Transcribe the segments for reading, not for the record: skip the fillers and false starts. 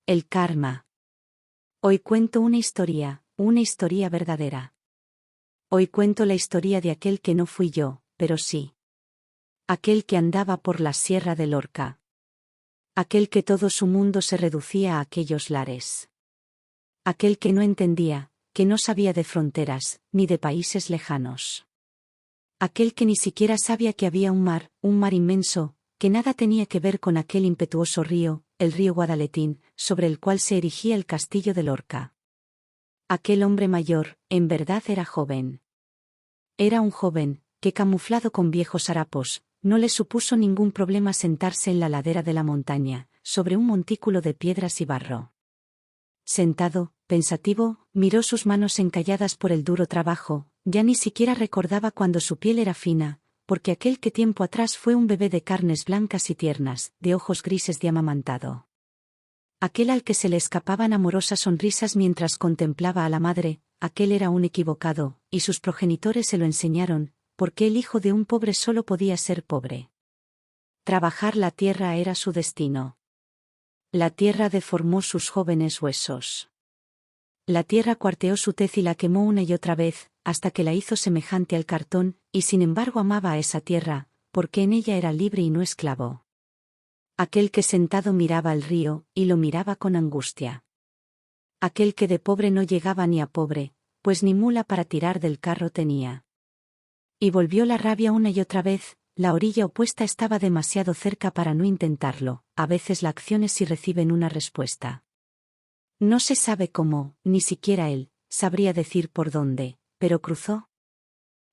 El karma. Hoy cuento una historia verdadera. Hoy cuento la historia de aquel que no fui yo, pero sí. Aquel que andaba por la Sierra de Lorca. Aquel que todo su mundo se reducía a aquellos lares. Aquel que no entendía, que no sabía de fronteras, ni de países lejanos. Aquel que ni siquiera sabía que había un mar inmenso, que nada tenía que ver con aquel impetuoso río, el río Guadaletín, sobre el cual se erigía el castillo de Lorca. Aquel hombre mayor, en verdad era joven. Era un joven, que camuflado con viejos harapos, no le supuso ningún problema sentarse en la ladera de la montaña, sobre un montículo de piedras y barro. Sentado, pensativo, miró sus manos encalladas por el duro trabajo, ya ni siquiera recordaba cuando su piel era fina, porque aquel que tiempo atrás fue un bebé de carnes blancas y tiernas, de ojos grises de amamantado. Aquel al que se le escapaban amorosas sonrisas mientras contemplaba a la madre, aquel era un equivocado, y sus progenitores se lo enseñaron, porque el hijo de un pobre solo podía ser pobre. Trabajar la tierra era su destino. La tierra deformó sus jóvenes huesos. La tierra cuarteó su tez y la quemó una y otra vez, hasta que la hizo semejante al cartón, y sin embargo amaba a esa tierra, porque en ella era libre y no esclavo. Aquel que sentado miraba el río, y lo miraba con angustia. Aquel que de pobre no llegaba ni a pobre, pues ni mula para tirar del carro tenía. Y volvió la rabia una y otra vez, la orilla opuesta estaba demasiado cerca para no intentarlo, a veces la acción es si reciben una respuesta. No se sabe cómo, ni siquiera él, sabría decir por dónde, pero cruzó.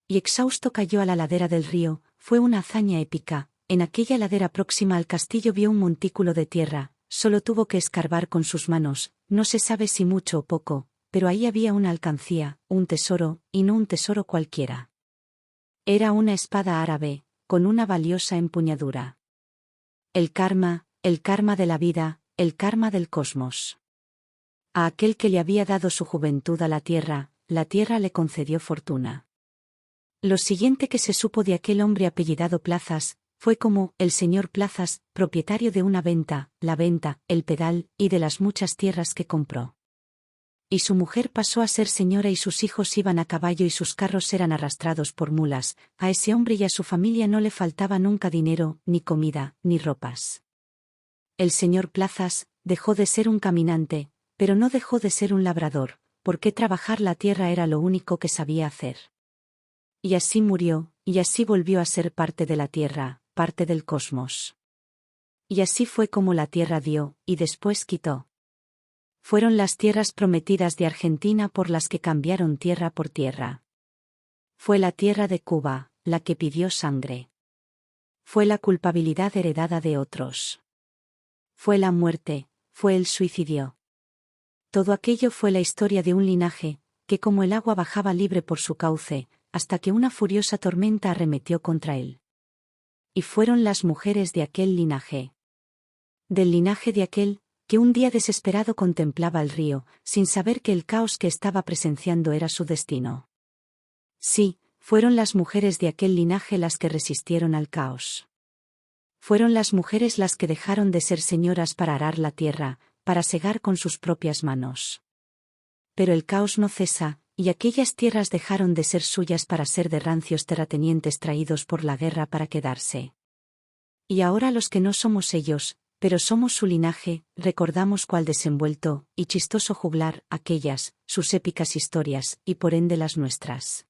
Y exhausto cayó a la ladera del río, fue una hazaña épica, en aquella ladera próxima al castillo vio un montículo de tierra, solo tuvo que escarbar con sus manos, no se sabe si mucho o poco, pero ahí había una alcancía, un tesoro, y no un tesoro cualquiera. Era una espada árabe, con una valiosa empuñadura. El karma de la vida, el karma del cosmos. A aquel que le había dado su juventud a la tierra le concedió fortuna. Lo siguiente que se supo de aquel hombre apellidado Plazas, fue como el señor Plazas, propietario de una venta, la venta, el pedal, y de las muchas tierras que compró. Y su mujer pasó a ser señora y sus hijos iban a caballo y sus carros eran arrastrados por mulas, a ese hombre y a su familia no le faltaba nunca dinero, ni comida, ni ropas. El señor Plazas, dejó de ser un caminante, pero no dejó de ser un labrador, porque trabajar la tierra era lo único que sabía hacer. Y así murió, y así volvió a ser parte de la tierra, parte del cosmos. Y así fue como la tierra dio, y después quitó. Fueron las tierras prometidas de Argentina por las que cambiaron tierra por tierra. Fue la tierra de Cuba, la que pidió sangre. Fue la culpabilidad heredada de otros. Fue la muerte, fue el suicidio. Todo aquello fue la historia de un linaje, que como el agua bajaba libre por su cauce, hasta que una furiosa tormenta arremetió contra él. Y fueron las mujeres de aquel linaje. Del linaje de aquel, que un día desesperado contemplaba el río, sin saber que el caos que estaba presenciando era su destino. Sí, fueron las mujeres de aquel linaje las que resistieron al caos. Fueron las mujeres las que dejaron de ser señoras para arar la tierra, para segar con sus propias manos. Pero el caos no cesa, y aquellas tierras dejaron de ser suyas para ser de rancios terratenientes traídos por la guerra para quedarse. Y ahora los que no somos ellos, pero somos su linaje, recordamos cuál desenvuelto y chistoso juglar aquellas, sus épicas historias, y por ende las nuestras.